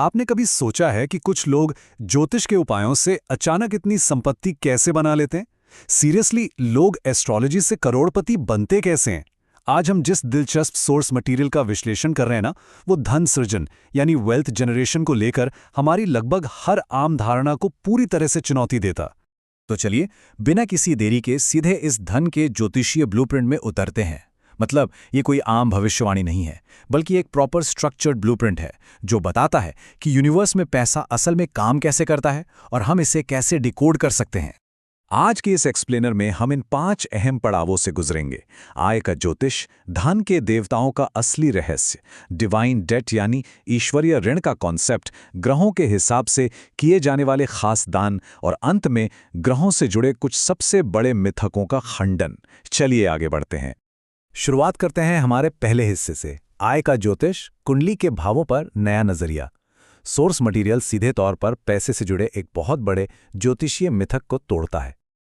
आपने कभी सोचा है कि कुछ लोग ज्योतिष के उपायों से अचानक इतनी संपत्ति कैसे बना लेते हैं? सीरियसली, लोग एस्ट्रोलॉजी से करोड़पति बनते कैसे हैं? आज हम जिस दिलचस्प सोर्स मटेरियल का विश्लेषण कर रहे हैं ना, वो धन सृजन यानी वेल्थ जनरेशन को लेकर हमारी लगभग हर आम धारणा को पूरी तरह से चुनौती देता। तो चलिए, बिना किसी देरी के सीधे इस धन के ज्योतिषीय ब्लूप्रिंट में उतरते हैं। मतलब ये कोई आम भविष्यवाणी नहीं है, बल्कि एक प्रॉपर स्ट्रक्चर्ड ब्लूप्रिंट है जो बताता है कि यूनिवर्स में पैसा असल में काम कैसे करता है और हम इसे कैसे डिकोड कर सकते हैं। आज के इस एक्सप्लेनर में हम इन 5 अहम पड़ावों से गुजरेंगे। आय का ज्योतिष, धन के देवताओं का असली रहस्य, डिवाइन डेट यानी ईश्वरीय ऋण का कॉन्सेप्ट, ग्रहों के हिसाब से किए जाने वाले खास दान और अंत में ग्रहों से जुड़े कुछ सबसे बड़े मिथकों का खंडन। चलिए आगे बढ़ते हैं। शुरुआत करते हैं हमारे पहले हिस्से से, आय का ज्योतिष, कुंडली के भावों पर नया नजरिया। सोर्स मटेरियल सीधे तौर पर पैसे से जुड़े एक बहुत बड़े ज्योतिषीय मिथक को तोड़ता है।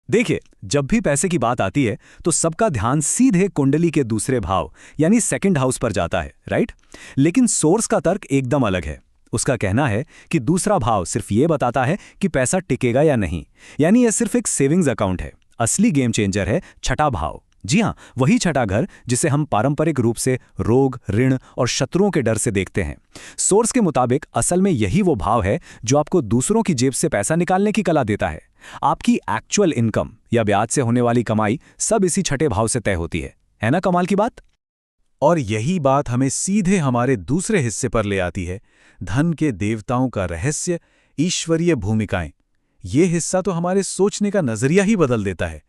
देखिए, जब भी पैसे की बात आती है तो सबका ध्यान सीधे कुंडली के दूसरे भाव यानी सेकंड हाउस पर जाता है, राइट? लेकिन सोर्स का तर्क एकदम अलग है। उसका कहना है कि दूसरा भाव सिर्फ ये बताता है कि पैसा टिकेगा या नहीं, यानी यह सिर्फ एक सेविंग्स अकाउंट है। असली गेम चेंजर है छठा भाव। जी हाँ, वही छठा घर जिसे हम पारंपरिक रूप से रोग, ऋण और शत्रुओं के डर से देखते हैं। सोर्स के मुताबिक असल में यही वो भाव है जो आपको दूसरों की जेब से पैसा निकालने की कला देता है। आपकी एक्चुअल इनकम या ब्याज से होने वाली कमाई सब इसी छठे भाव से तय होती है ना? कमाल की बात। और यही बात हमें सीधे हमारे दूसरे हिस्से पर ले आती है, धन के देवताओं का रहस्य, ईश्वरीय भूमिकाएं। ये हिस्सा तो हमारे सोचने का नजरिया ही बदल देता है।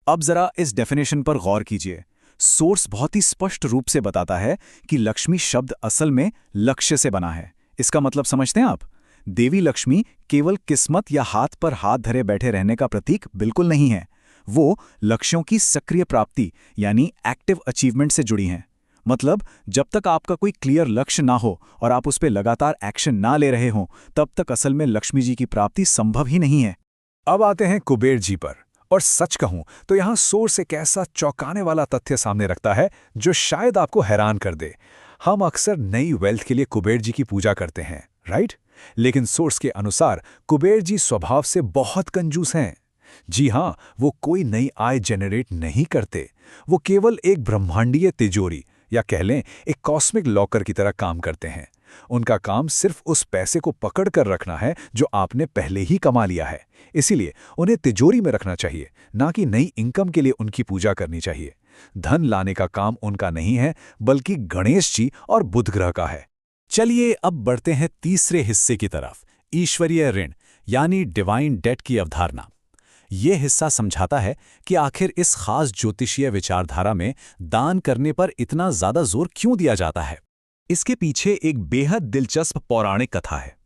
अब जरा इस डेफिनेशन पर गौर कीजिए। सोर्स बहुत ही स्पष्ट रूप से बताता है कि लक्ष्मी शब्द असल में लक्ष्य से बना है। इसका मतलब समझते हैं आप? देवी लक्ष्मी केवल किस्मत या हाथ पर हाथ धरे बैठे रहने का प्रतीक बिल्कुल नहीं है। वो लक्ष्यों की सक्रिय प्राप्ति यानी एक्टिव अचीवमेंट से जुड़ी हैं। मतलब जब तक आपका कोई क्लियर लक्ष्य ना हो और आप उस पर लगातार एक्शन ना ले रहे हों, तब तक असल में लक्ष्मी जी की प्राप्ति संभव ही नहीं है। अब आते हैं कुबेर जी पर। और सच कहूं तो यहां सोर्स एक ऐसा चौंकाने वाला तथ्य सामने रखता है जो शायद आपको हैरान कर दे। हम अक्सर नई वेल्थ के लिए कुबेर जी की पूजा करते हैं, राइट? लेकिन सोर्स के अनुसार कुबेर जी स्वभाव से बहुत कंजूस हैं। जी हां, वो कोई नई आय जनरेट नहीं करते। वो केवल एक ब्रह्मांडीय तिजोरी या कह लें एक कॉस्मिक लॉकर की तरह काम करते हैं। उनका काम सिर्फ उस पैसे को पकड़ कर रखना है जो आपने पहले ही कमा लिया है। इसीलिए उन्हें तिजोरी में रखना चाहिए, ना कि नई इनकम के लिए उनकी पूजा करनी चाहिए। धन लाने का काम उनका नहीं है, बल्कि गणेश जी और बुध ग्रह का है। चलिए अब बढ़ते हैं तीसरे हिस्से की तरफ, ईश्वरीय ऋण यानी डिवाइन डेट की अवधारणा। ये हिस्सा समझाता है कि आखिर इस खास ज्योतिषीय विचारधारा में दान करने पर इतना ज्यादा जोर क्यों दिया जाता है। इसके पीछे एक बेहद दिलचस्प पौराणिक कथा है।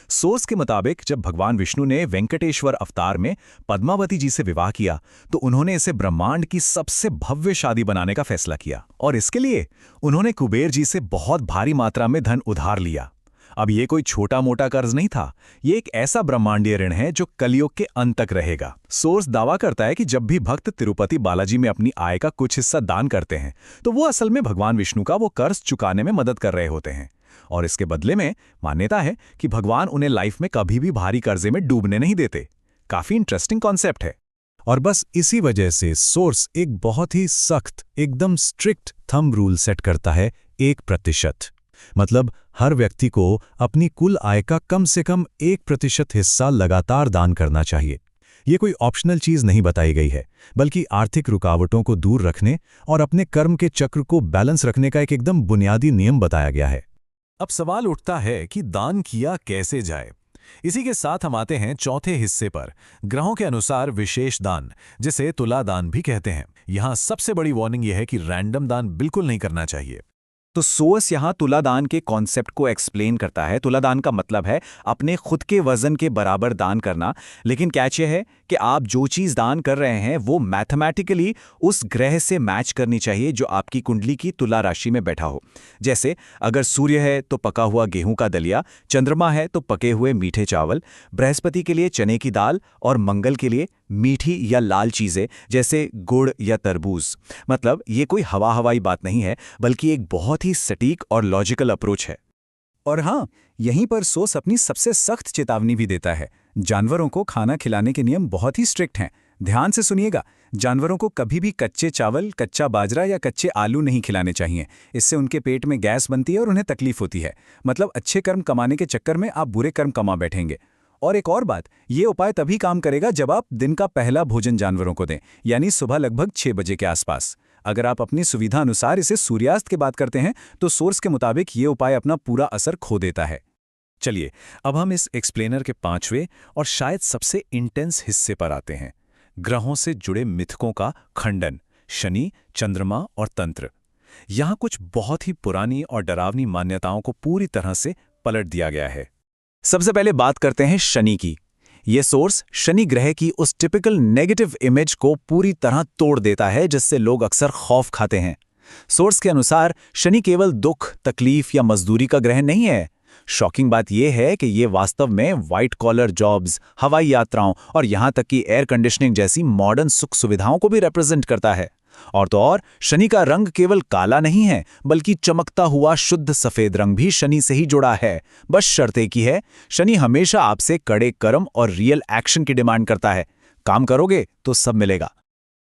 सोर्स के मुताबिक जब भगवान विष्णु ने वेंकटेश्वर अवतार में पद्मावती जी से विवाह किया तो उन्होंने इसे ब्रह्मांड की सबसे भव्य शादी बनाने का फैसला किया, और इसके लिए उन्होंने कुबेर जी से बहुत भारी मात्रा में धन उधार लिया। अब ये कोई छोटा मोटा कर्ज नहीं था, ये एक ऐसा ब्रह्मांडीय ऋण है जो कलयुग के अंत तक रहेगा। सोर्स दावा करता है कि जब भी भक्त तिरुपति बालाजी में अपनी आय का कुछ हिस्सा दान करते हैं तो वो असल में भगवान विष्णु का वो कर्ज चुकाने में मदद कर रहे होते हैं, और इसके बदले में मान्यता है कि भगवान उन्हें लाइफ में कभी भी भारी कर्जे में डूबने नहीं देते। काफी इंटरेस्टिंग कॉन्सेप्ट है। और बस इसी वजह से सोर्स एक बहुत ही सख्त, एकदम स्ट्रिक्ट थंब रूल सेट करता है, 1%। मतलब हर व्यक्ति को अपनी कुल आय का कम से कम 1% हिस्सा लगातार दान करना चाहिए। ये कोई ऑप्शनल चीज नहीं बताई गई है, बल्कि आर्थिक रुकावटों को दूर रखने और अपने कर्म के चक्र को बैलेंस रखने का एक एकदम बुनियादी नियम बताया गया है। अब सवाल उठता है कि दान किया कैसे जाए। इसी के साथ हम आते हैं चौथे हिस्से पर, ग्रहों के अनुसार विशेष दान, जिसे तुला दान भी कहते हैं। यहाँ सबसे बड़ी वार्निंग यह है कि रैंडम दान बिल्कुल नहीं करना चाहिए। तो सोर्स यहाँ तुलादान के कॉन्सेप्ट को एक्सप्लेन करता है। तुलादान का मतलब है अपने खुद के वजन के बराबर दान करना, लेकिन कैच ये है कि आप जो चीज़ दान कर रहे हैं वो मैथमेटिकली उस ग्रह से मैच करनी चाहिए जो आपकी कुंडली की तुला राशि में बैठा हो। जैसे अगर सूर्य है तो पका हुआ गेहूं का दलिया, चंद्रमा है तो पके हुए मीठे चावल, बृहस्पति के लिए चने की दाल और मंगल के लिए मीठी या लाल चीज़ें जैसे गुड़ या तरबूज। मतलब ये कोई हवा हवाई बात नहीं है, बल्कि एक बहुत ही सटीक और लॉजिकल अप्रोच है। और हाँ, यहीं पर सोर्स अपनी सबसे सख्त चेतावनी भी देता है। जानवरों को खाना खिलाने के नियम बहुत ही स्ट्रिक्ट हैं। ध्यान से सुनिएगा, जानवरों को कभी भी कच्चे चावल, कच्चा बाजरा या कच्चे आलू नहीं खिलाने चाहिए। इससे उनके पेट में गैस बनती है और उन्हें तकलीफ होती है। मतलब अच्छे कर्म कमाने के चक्कर में आप बुरे कर्म कमा बैठेंगे। और एक और बात, ये उपाय तभी काम करेगा जब आप दिन का पहला भोजन जानवरों को दें, यानी सुबह लगभग 6 बजे के आसपास। अगर आप अपनी सुविधा अनुसार इसे सूर्यास्त के बाद करते हैं तो सोर्स के मुताबिक ये उपाय अपना पूरा असर खो देता है। चलिए, अब हम इस एक्सप्लेनर के 5वें और शायद सबसे इंटेंस हिस्से पर आते हैं, ग्रहों से जुड़े मिथकों का खंडन, शनि, चंद्रमा और तंत्र। यहाँ कुछ बहुत ही पुरानी और डरावनी मान्यताओं को पूरी तरह से पलट दिया गया है। सबसे पहले बात करते हैं शनि की। ये सोर्स शनि ग्रह की उस टिपिकल नेगेटिव इमेज को पूरी तरह तोड़ देता है जिससे लोग अक्सर खौफ खाते हैं। सोर्स के अनुसार शनि केवल दुख, तकलीफ या मजदूरी का ग्रह नहीं है। शॉकिंग बात यह है कि ये वास्तव में व्हाइट कॉलर जॉब्स, हवाई यात्राओं और यहां तक कि एयर कंडीशनिंग जैसी मॉडर्न सुख सुविधाओं को भी रिप्रेजेंट करता है। और तो और, शनि का रंग केवल काला नहीं है, बल्कि चमकता हुआ शुद्ध सफेद रंग भी शनि से ही जुड़ा है। बस शर्त एक ही है, शनि हमेशा आपसे कड़े कर्म और रियल एक्शन की डिमांड करता है। काम करोगे तो सब मिलेगा।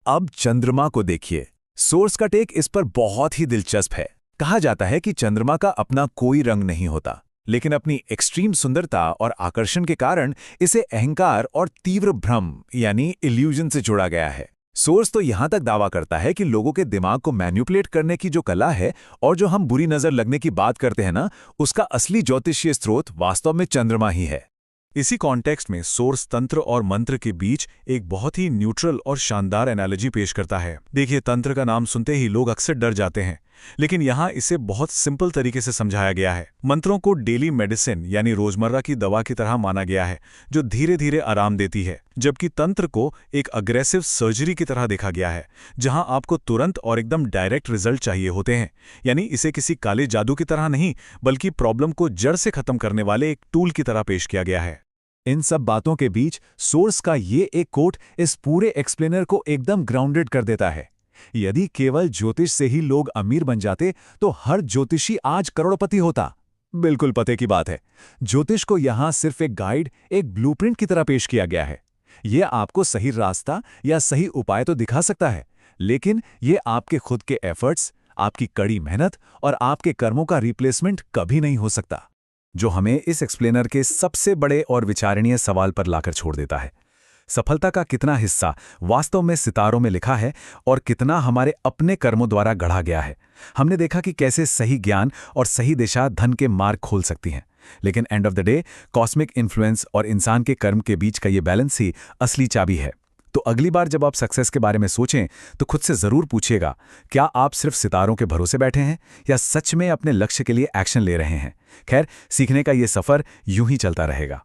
अब चंद्रमा को देखिए। सोर्स का टेक इस पर बहुत ही दिलचस्प है। कहा जाता है कि चंद्रमा का अपना कोई रंग नहीं होता, लेकिन अपनी एक्सट्रीम सुंदरता और आकर्षण के कारण इसे अहंकार और तीव्र भ्रम यानी इल्यूजन से जोड़ा गया है। सोर्स तो यहां तक दावा करता है कि लोगों के दिमाग को मैनिपुलेट करने की जो कला है और जो हम बुरी नजर लगने की बात करते हैं ना, उसका असली ज्योतिषीय स्रोत वास्तव में चंद्रमा ही है। इसी कॉन्टेक्स्ट में सोर्स तंत्र और मंत्र के बीच एक बहुत ही न्यूट्रल और शानदार एनालॉजी पेश करता है। देखिए, तंत्र का नाम सुनते ही लोग अक्सर डर जाते हैं, लेकिन यहाँ इसे बहुत सिंपल तरीके से समझाया गया है। मंत्रों को डेली मेडिसिन यानी रोजमर्रा की दवा की तरह माना गया है, जो धीरे धीरे आराम देती है, जबकि तंत्र को एक अग्रेसिव सर्जरी की तरह देखा गया है, जहां आपको तुरंत और एकदम डायरेक्ट रिजल्ट चाहिए होते हैं। यानी इसे किसी काले जादू की तरह नहीं, बल्कि प्रॉब्लम को जड़ से खत्म करने वाले एक टूल की तरह पेश किया गया है। इन सब बातों के बीच सोर्स का ये एक कोट इस पूरे एक्सप्लेनर को एकदम ग्राउंडेड कर देता है। यदि केवल ज्योतिष से ही लोग अमीर बन जाते तो हर ज्योतिषी आज करोड़पति होता। बिल्कुल पते की बात है। ज्योतिष को यहां सिर्फ एक गाइड, एक ब्लूप्रिंट की तरह पेश किया गया है। यह आपको सही रास्ता या सही उपाय तो दिखा सकता है, लेकिन यह आपके खुद के एफर्ट्स, आपकी कड़ी मेहनत और आपके कर्मों का रिप्लेसमेंट कभी नहीं हो सकता। जो हमें इस एक्सप्लेनर के सबसे बड़े और विचारणीय सवाल पर लाकर छोड़ देता है। सफलता का कितना हिस्सा वास्तव में सितारों में लिखा है और कितना हमारे अपने कर्मों द्वारा गढ़ा गया है। हमने देखा कि कैसे सही ज्ञान और सही दिशा धन के मार्ग खोल सकती हैं, लेकिन end of the day cosmic influence और इंसान के कर्म के बीच का ये बैलेंस ही असली चाबी है। तो अगली बार जब आप सक्सेस के बारे में सोचें तो खुद से जरूर पूछिएगा, क्या आप सिर्फ सितारों के भरोसे बैठे हैं या सच में अपने लक्ष्य के लिए एक्शन ले रहे हैं। खैर, सीखने का ये सफर यूं ही चलता रहेगा।